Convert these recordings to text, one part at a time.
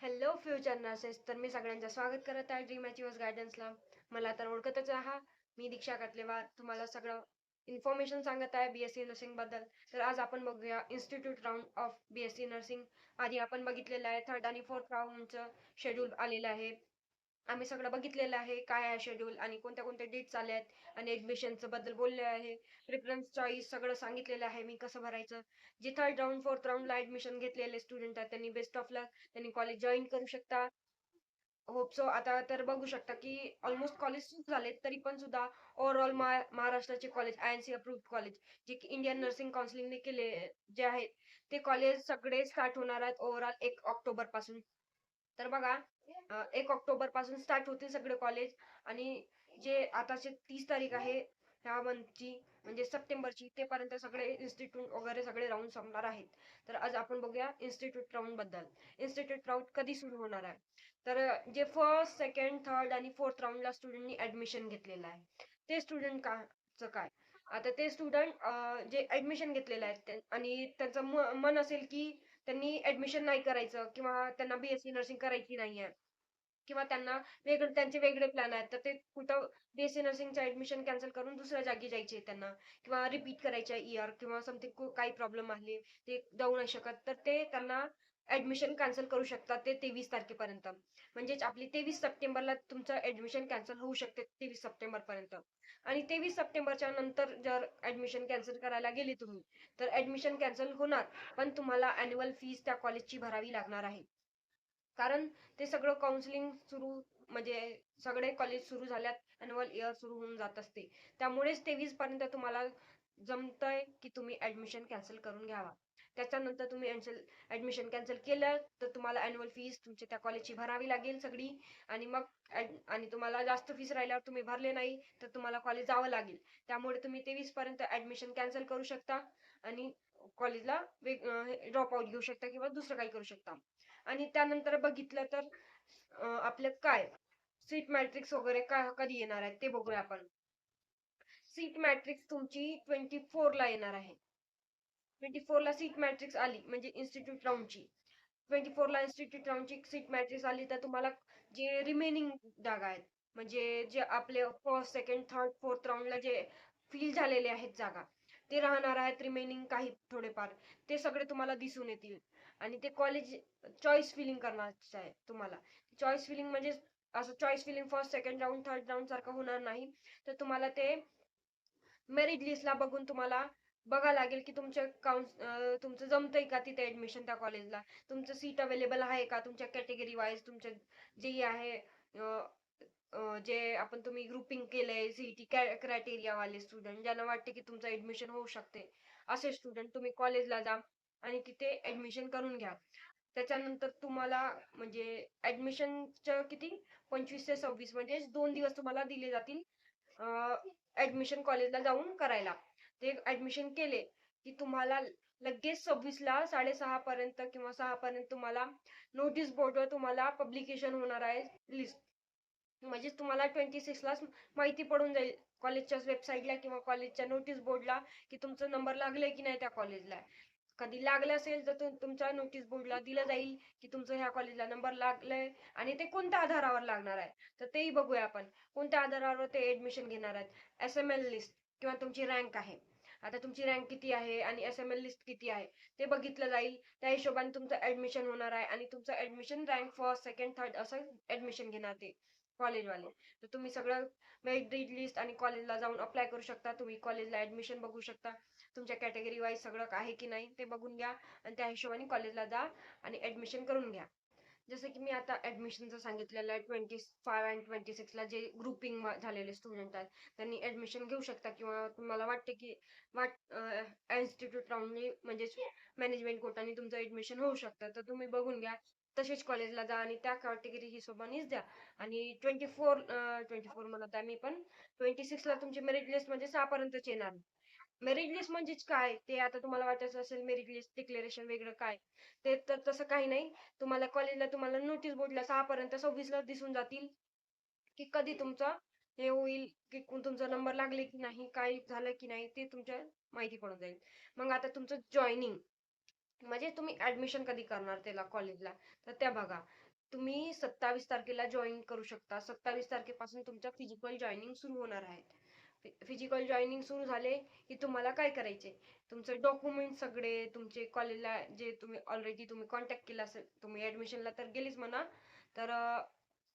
Hello future nurses. तर मी सगळ्यांचं स्वागत करत आहे ड्रीम अचिव्हर्स गायडन्सला. मला तर ओळखतच आहात, मी दीक्षा कातलेवार तुम्हाला सगळं इन्फॉर्मेशन सांगत आहे बीएससी नर्सिंग बद्दल. तर आज आपण बघूया institute round of BSc nursing. आधी आपण बघितलेलं आहे थर्ड आणि फोर्थ राऊंडचं शेड्यूल आलेलं आहे. आम्ही सगळं बघितलेलं आहे काय आहे शेड्यूल आणि कोणत्या कोणत्या डेट्स आले आहेत आणि ऍडमिशनचं बद्दल बोलले आहे. प्रिफरन्स चॉईस सगळं सांगितलेलं आहे मी कसं भरायचं. जे थर्ड राऊंड फोर्थ राऊंडला ऍडमिशन घेतलेले स्टुडंट आहेत त्यांनी बेस्ट ऑफ लक, त्यांनी कॉलेज जॉईन करू शकता. Hope so. आता तर बघू शकता की ऑलमोस्ट कॉलेज सुरू झाले तरी पण सुद्धा ओव्हरऑल महाराष्ट्राचे कॉलेज आयएनसी अप्रूव्ड कॉलेज जे की इंडियन नर्सिंग काउन्सिलिंगने केले जे आहेत ते कॉलेज सगळे स्टार्ट होणार आहेत ओव्हरऑल 1 ऑक्टोबर पासून. तर बघा 1 ऑक्टोबर पासून स्टार्ट होतील सगळे कॉलेज. आणि जे आताचे 30 तारीख आहे ह्या मंथची म्हणजे सप्टेंबरची ते पर्यंत सगळे इन्स्टिट्यूट वगैरे सगळे राऊंड संपणार आहेत. तर आज आपण बघूया इन्स्टिट्यूट राऊंड बद्दल. इन्स्टिट्यूट राऊंड कधी सुरू होणार आहे. तर जे फर्स्ट सेकंड थर्ड आणि फोर्थ राऊंडला स्टुडंटनी ऍडमिशन घेतलेलं आहे ते स्टुडंट काय. आता ते स्टुडंट जे ऍडमिशन घेतलेलं आहे आणि त्यांचं मन असेल की त्यांनी ऍडमिशन नाही करायचं किंवा त्यांना बीएससी नर्सिंग करायची नाहीये किंवा त्यांना त्यांचे वेगळे प्लॅन आहेत, तर ते कुठं बीएससी नर्सिंगचं ऍडमिशन कॅन्सल करून दुसऱ्या जागी जायचे त्यांना किंवा रिपीट करायच्या इयर किंवा समथिंग काही प्रॉब्लेम आले ते जाऊ नाही शकत, तर ते त्यांना ऍडमिशन कॅन्सल करू शकतात ते 23 तारखेपर्यंत. म्हणजेच आपली 23 सप्टेंबरला तुमचं ऍडमिशन कॅन्सल होऊ शकते 23 सप्टेंबर पर्यंत. आणि 23 सप्टेंबरच्या नंतर जर ऍडमिशन कॅन्सल करायला गेले तुम्ही तर ऍडमिशन कॅन्सल होणार, पण तुम्हाला अॅन्युअल फीस त्या कॉलेजची भरावी लागणार आहे. कारण ते सगळं काउन्सिलिंग सुरू म्हणजे सगळे कॉलेज सुरू झाल्यात, अॅन्युअल इयर सुरू होऊन जात असते. त्यामुळेच 23 पर्यंत तुम्हाला जमतंय की तुम्ही ऍडमिशन कॅन्सल करून घ्यावा. त्याच्यानंतर तुम्ही ऍडमिशन कॅन्सल केलं तर तुम्हाला अॅन्युअल फीस तुमच्या त्या कॉलेजची भरावी लागेल सगळी. आणि मग आणि तुम्हाला जास्त फीस राहिल्यावर तुम्ही भरले नाही तर तुम्हाला कॉलेज जावं लागेल. त्यामुळे तुम्ही 23 पर्यंत ऍडमिशन कॅन्सल करू शकता आणि कॉलेजला ड्रॉप आउट घेऊ शकता किंवा दुसरं काही करू शकता. आणि त्यानंतर बघितलं तर आपलं काय सीट मॅट्रिक्स वगैरे कधी येणार आहे ते बघूया आपण. सीट मॅट्रिक्स तुमची 24 ला येणार आहे. 24 ला सीट मॅट्रिक्स आली म्हणजे इन्स्टिट्यूट राऊंडची. 24 ला इन्स्टिट्यूट राऊंडची सीट मॅट्रिक्स आली तर तुम्हाला जे रिमेनिंग जागा आहेत म्हणजे जे आपले फर्स्ट सेकंड थर्ड फोर्थ राऊंडला जे फिल झालेले आहेत जागा ते राहणार आहेत रिमेनिंग काही थोडेफार, ते सगळे तुम्हाला दिसून येतील. आणि ते कॉलेज चॉईस फिलिंग करणार आहे तुम्हाला. चॉईस फिलिंग म्हणजे असं choice filling first second round third round सारखं होणार नाही. तर तुम्हाला ते मेरिट लिस्टला बघून तुम्हाला बघा लागेल की तुमचं जमतंय का तिथे ऍडमिशन त्या कॉलेजला, तुमचं सीट अवेलेबल आहे का तुमच्या कॅटेगरी वाईज, तुमच्या जे आहे जे आपण तुम्ही ग्रुपिंग केलंय सीईटी क्रायटेरिया वाले स्टुडंट ज्यांना वाटते की तुमचं ऍडमिशन होऊ शकते असे स्टुडंट तुम्ही कॉलेजला जा आणि तिथे ऍडमिशन करून घ्या. त्याच्यानंतर तुम्हाला म्हणजे ऍडमिशनचं किती 25 ते 26 म्हणजे 2 दिवस तुम्हाला दिले जातील ऍडमिशन कॉलेजला जाऊन करायला. ते ऍडमिशन केले की तुम्हाला लगेच 26ला 6:30 पर्यंत किंवा 6 पर्यंत तुम्हाला नोटीस बोर्डवर तुम्हाला पब्लिकेशन होणार आहे लिस्ट. म्हणजे तुम्हाला 26लाच माहिती पडून जाईल कॉलेजच्या वेबसाईटला किंवा कॉलेजच्या नोटीस बोर्डला की तुमचं नंबर लागले की नाही त्या कॉलेजला. कधी लागलं असेल तर तुमच्या नोटीस बोर्डला दिलं जाईल की तुमचं ह्या कॉलेजला नंबर लागलाय आणि ते कोणत्या आधारावर लागणार आहे तर तेही बघूया आपण. कोणत्या आधारावर ते ऍडमिशन घेणार आहेत. एसएमएल लिस्ट किंवा तुमची रँक आहे. आता तुमची रँक किती आहे आणि एसएमएल लिस्ट किती आहे ते बघितलं जाईल. त्या हिशोबाने तुमचं ऍडमिशन होणार आहे आणि तुमचं admission rank first second third असं ऍडमिशन घेणार ते कॉलेजवाले. तर तुम्ही सगळं मेरिट लिस्ट आणि कॉलेजला जाऊन अप्लाय करू शकता. तुम्ही कॉलेजला ऍडमिशन बघू शकता. तुमच्या कॅटेगरी वाईज सगळं आहे की नाही ते बघून घ्या आणि त्या हिशोबाने कॉलेजला जा आणि ऍडमिशन करून घ्या. जसं की मी आता ऍडमिशनचं सांगितलेलं आहे 25 आणि 26ला जे ग्रुपिंग झालेले स्टुडंट आहेत त्यांनी ऍडमिशन घेऊ शकता किंवा तुम्हाला वाटते की इन्स्टिट्यूट राऊंडने म्हणजे मॅनेजमेंट कोटाने तुमचं ऍडमिशन होऊ शकतं तर तुम्ही बघून घ्या. तसेच कॉलेजला जा आणि त्या कॅटेगरी हिशोबानेच द्या. आणि 24 म्हणत आहे मी पण 26ला तुमची मेरिट लिस्ट म्हणजे 6 पर्यंतच येणार. मेरिट लिस्ट म्हणजेच काय ते आता तुम्हाला वाटत असेल मेरिट लिस्ट डिक्लेरेशन वेगळं काय. ते तर तसं काही नाही. तुम्हाला कॉलेजला तुम्हाला नोटीस बोर्डला 6 पर्यंत 26ला दिसून जातील की कधी तुमचं हे होईल की तुमचा नंबर लागले की नाही काय झालं की नाही ते तुमच्या माहिती पडून जाईल. मग आता तुमचं जॉईनिंग म्हणजे तुम्ही ऍडमिशन कधी करणार त्याला कॉलेजला तर त्या बघा. तुम्ही 27 तारखेला जॉईन करू शकता. 27 तारखेपासून तुमचं फिजिकल जॉईनिंग सुरू होणार आहे. फिजिकल जॉईनिंग सुरू झाले की तुम्हाला काय करायचे, तुमचे डॉक्युमेंट सगळे तुमचे कॉलेजला जे तुम्ही ऑलरेडी कॉन्टॅक्ट केला असेल, तुम्ही ऍडमिशनला तर गेलीच म्हणा, तर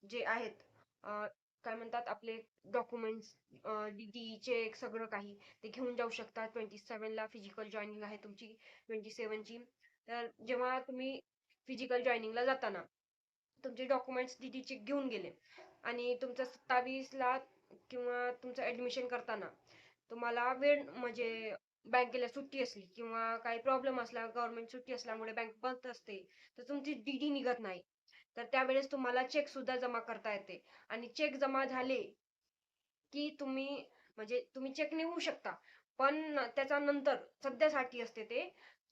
जे आहेत काय म्हणतात आपले डॉक्युमेंट्स, डीडी चेक सगळं काही ते घेऊन जाऊ शकता. 27ला फिजिकल जॉईनिंग आहे तुमची, 27ची. तर जेव्हा तुम्ही फिजिकल जॉईनिंगला जाताना तुमचे डॉक्युमेंट्स डीडी चेक घेऊन गेले आणि तुमचं 27ला किंवा तुमचं ऍडमिशन करताना तुम्हाला वेळ म्हणजे बँकेला सुट्टी असली किंवा काही प्रॉब्लेम असला, गव्हर्नमेंट सुट्टी असल्यामुळे बँक बंद असते, तर तुमची डीडी निघत नाही. तर त्यावेळेस तुम्हाला चेक सुद्धा जमा करता येते आणि चेक जमा झाले की तुम्ही चेक निघू शकता. पण त्याच्या नंतर सध्यासाठी असते ते.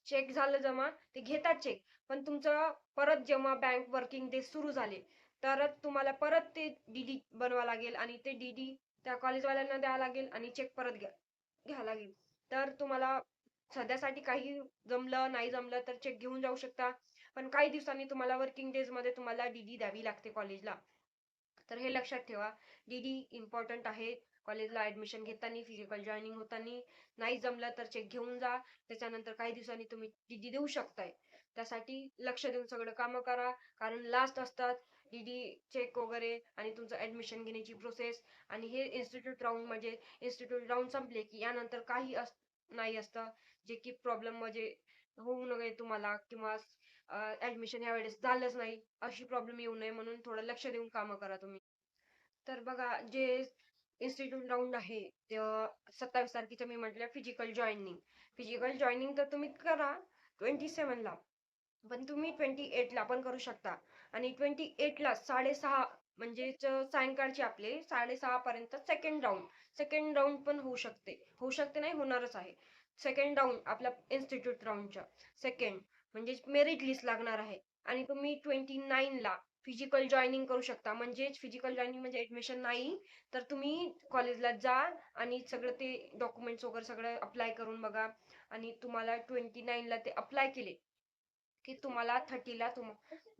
चेक झालं जमा, ते घेतात चेक. पण तुमचं परत जेव्हा बँक वर्किंग डे सुरू झाले, तरच तुम्हाला परत ते डीडी बनवा लागेल आणि ते डीडी त्या कॉलेजवाल्यांना द्यावं लागेल आणि चेक परत घ्यावं लागेल. तर तुम्हाला सध्यासाठी काही जमलं नाही जमलं तर चेक घेऊन जाऊ शकता. पण काही दिवसांनी तुम्हाला वर्किंग डेज मध्ये तुम्हाला डीडी द्यावी लागते कॉलेजला. तर हे लक्षात ठेवा, डीडी इम्पॉर्टंट आहे. कॉलेजला ऍडमिशन घेताना, फिजिकल जॉईनिंग होताना नाही जमलं तर चेक घेऊन जा. त्याच्यानंतर काही दिवसांनी तुम्ही डीडी देऊ शकताय. त्यासाठी लक्ष देऊन सगळं काम करा, कारण लास्ट असतात डीडी चेक वगैरे आणि तुमचं ऍडमिशन घेण्याची प्रोसेस. आणि हे इन्स्टिट्यूट राऊंड म्हणजे इन्स्टिट्यूट राऊंड संपले की यानंतर काही नाही असतं जे की प्रॉब्लेम म्हणजे होऊ नये तुम्हाला, किंवा ऍडमिशन ह्या वेळेस झालंच नाही अशी प्रॉब्लेम येऊ नये म्हणून थोडं लक्ष देऊन काम करा तुम्ही. तर बघा, जे इन्स्टिट्यूट राऊंड आहे ते 27 तारखेचं मी म्हटलं फिजिकल जॉईनिंग तर तुम्ही करा 27ला, पण तुम्ही 28ला पण करू शकता. आणि 28ला 6:30 म्हणजे सायंकाळचे आपले 6:30 पर्यंत सेकंड राऊंड पण होऊ शकते नाही, होणारच आहे. सेकंड राऊंड आपल्या इन्स्टिट्यूट राऊंडच्या सेकंड म्हणजे मेरिट लिस्ट लागणार आहे. आणि तुम्ही 29ला फिजिकल जॉईनिंग करू शकता. म्हणजेच फिजिकल जॉईनिंग म्हणजे ऍडमिशन नाही, तर तुम्ही कॉलेजला जा आणि सगळं ते डॉक्युमेंट्स वगैरे सगळं अप्लाय करून बघा. आणि तुम्हाला 29ला ते अप्लाय केले की तुम्हाला 30ला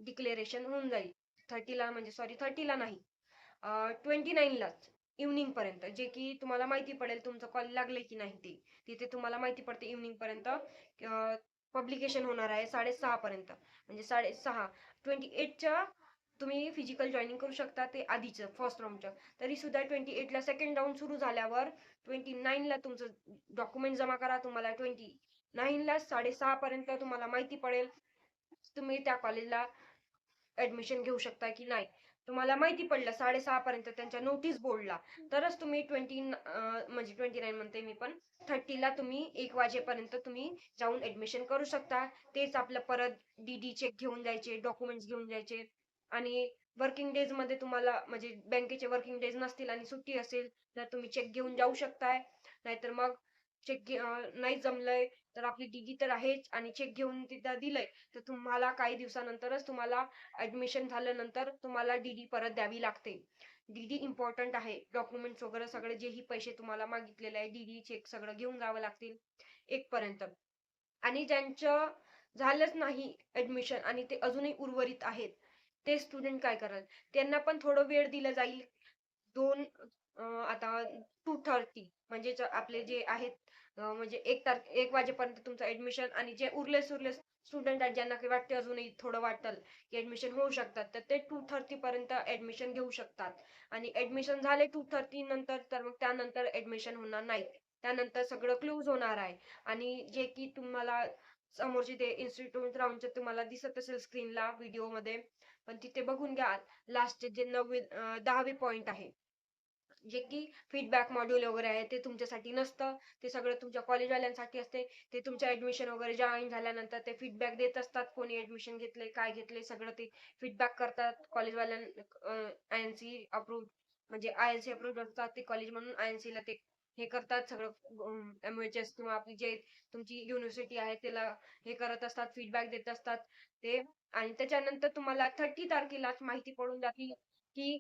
डिक्लेरेशन होऊन जाईल. 30ला म्हणजे सॉरी 30ला नाही, 29लाच इव्हनिंग पर्यंत, जे की तुम्हाला माहिती पडेल तुमचं कॉलेज लागले की नाही ते. तिथे तुम्हाला माहिती पडते इव्हनिंग पर्यंत. पब्लिकेशन होणार आहे 6:30 पर्यंत, म्हणजे 6:30. 28च्या तुम्ही फिजिकल जॉईनिंग करू शकता, ते आधीचं फर्स्ट राऊंडचं. तरी सुद्धा 28ला सेकंड राऊंड सुरू झाल्यावर 29ला तुमचं डॉक्युमेंट जमा करा. तुम्हाला 29ला 6:30 पर्यंत तुम्हाला माहिती पडेल तुम्ही त्या कॉलेजला ऍडमिशन घेऊ शकता की नाही. तुम्हाला माहिती पडलं 6:30 पर्यंत त्यांच्या नोटीस बोर्डला, तरच तुम्ही 29 म्हणते मी पण, 30ला तुम्ही 1 वाजेपर्यंत तुम्ही जाऊन ऍडमिशन करू शकता. तेच आपलं परत डीडी चेक घेऊन जायचे, डॉक्युमेंट्स घेऊन जायचे. आणि वर्किंग डेज मध्ये तुम्हाला म्हणजे बँकेचे वर्किंग डेज नसतील आणि सुट्टी असेल तर तुम्ही चेक घेऊन जाऊ शकताय. नाहीतर मग चेक नाही जमलंय तर आपली डीडी तर आहेच आणि चेक घेऊन तिथं दिलंय, तर तुम्हाला काही दिवसानंतरच तुम्हाला ऍडमिशन झाल्यानंतर तुम्हाला डीडी परत द्यावी लागते. डीडी इम्पॉर्टंट आहे. डॉक्युमेंट्स वगैरे सगळे जेही पैसे तुम्हाला मागितलेले आहे, डीडी चेक सगळं घेऊन जावं लागतील 1 पर्यंत. आणि ज्यांचं झालंच नाही ऍडमिशन आणि ते अजूनही उर्वरित आहेत, ते स्टुडंट काय कराल, त्यांना पण थोडं वेळ दिला जाईल. आता 2:30 म्हणजे आपले जे आहेत म्हणजे 1 वाजेपर्यंत तुमचं ऍडमिशन. आणि जे उरले सुरले स्टुडंट आहेत ज्यांना काही वाटते अजूनही थोडं वाटल की ऍडमिशन होऊ शकतात, तर ते 2:30 पर्यंत ऍडमिशन घेऊ शकतात. आणि ऍडमिशन झाले 2:30 नंतर तर मग त्यानंतर ऍडमिशन होणार नाही. त्यानंतर सगळं क्लोज होणार आहे. आणि जे की तुम्हाला समोरचे ते इन्स्टिट्यूट राऊंडचे तुम्हाला दिसत असेल स्क्रीनला व्हिडिओ मध्ये, पण तिथे बघून घ्या लास्टचे जे 10वे पॉइंट आहे, जे की फीडबॅक मॉड्यूल वगैरे आहे, ते तुमच्यासाठी नसतं. ते सगळं तुमच्या कॉलेजवाल्यांसाठी असते. ते तुमच्या ऍडमिशन वगैरे जॉईन झाल्यानंतर ते फीडबॅक देत असतात, कोणी ऍडमिशन घेतलंय काय घेतलंय सगळं ते फीडबॅक करतात कॉलेजवाल्यांना. आयएनसी अप्रूव्ह म्हणजे आयएनसी अप्रूव्ह असतात ते कॉलेज, म्हणून आयएनसी ला ते हे करतात सगळं. एमओएचएस किंवा आपली जे तुमची युनिव्हर्सिटी आहे त्याला हे करत असतात, फीडबॅक देत असतात ते. आणि त्याच्यानंतर तुम्हाला 30 तारखेलाच माहिती पडून जाते की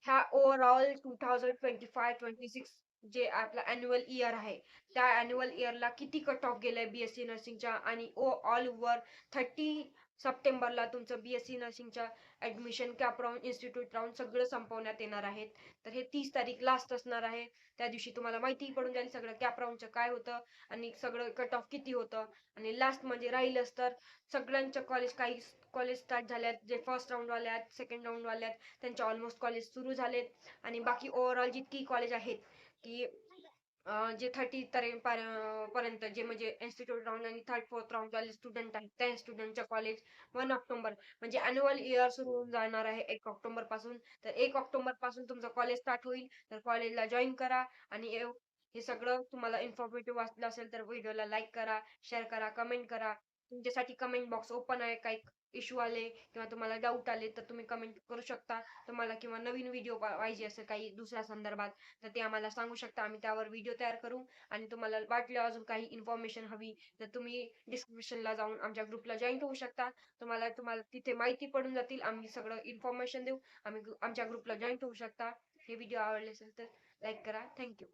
ह्या ओव्हरऑल 2025-26 जे आपला अॅन्युअल इयर आहे, त्या अॅन्युअल इयरला किती कट ऑफ गेलंय बीएससी नर्सिंगच्या. आणि ऑल ओव्हर 30 सप्टेंबरला तुमचं BSc नर्सिंगच्या admission cap round, institute round सगळं संपवण्यात येणार आहेत. तर हे 30 तारीख लास्ट असणार आहे. त्या दिवशी तुम्हाला माहिती पडून जाईल सगळं कॅप राऊंडचं काय होतं आणि सगळं कट ऑफ किती होतं. आणि लास्ट म्हणजे राहीलच तर सगळ्यांच्या कॉलेज, काही कॉलेज स्टार्ट झाल्यात, जे फर्स्ट राऊंड वाले आहेत, सेकंड राऊंड वाले आहेत, त्यांचे ऑलमोस्ट कॉलेज सुरू झालेत. आणि बाकी ओव्हरऑल जितकी कॉलेज आहेत की जे 30 पर्यंत, जे म्हणजे इन्स्टिट्यूट राऊंड आणि थर्ड फोर्थ राऊंड वाले स्टुडंट आहेत, त्या स्टुडंटच्या कॉलेज 1 ऑक्टोबर म्हणजे अॅन्युअल इयर सुरू होऊन जाणार आहे 1 ऑक्टोबर पासून. तर 1 ऑक्टोबर पासून तुमचं कॉलेज स्टार्ट होईल. तर कॉलेजला जॉईन करा. आणि हे सगळं तुम्हाला इन्फॉर्मेटिव्ह वाटलं असेल तर व्हिडिओला लाईक करा, शेअर करा, कमेंट करा. तुमच्यासाठी कमेंट बॉक्स ओपन आहे. काही इश्यू आले किंवा तुम्हाला डाऊट आले तर तुम्ही कमेंट करू शकता. तुम्हाला किंवा नवीन व्हिडिओ पाहिजे असेल काही दुसऱ्या संदर्भात तर ते आम्हाला सांगू शकता. आम्ही त्यावर व्हिडिओ तयार करू. आणि तुम्हाला वाटलं अजून काही इन्फॉर्मेशन हवी तर तुम्ही डिस्क्रिप्शनला जाऊन आमच्या ग्रुपला जॉईन होऊ शकता. तुम्हाला तुम्हाला तिथे माहिती पडून जातील. आम्ही सगळं इन्फॉर्मेशन देऊ. आमच्या ग्रुपला जॉईन होऊ शकता. हे व्हिडिओ आवडले असेल तर लाईक करा. थँक्यू.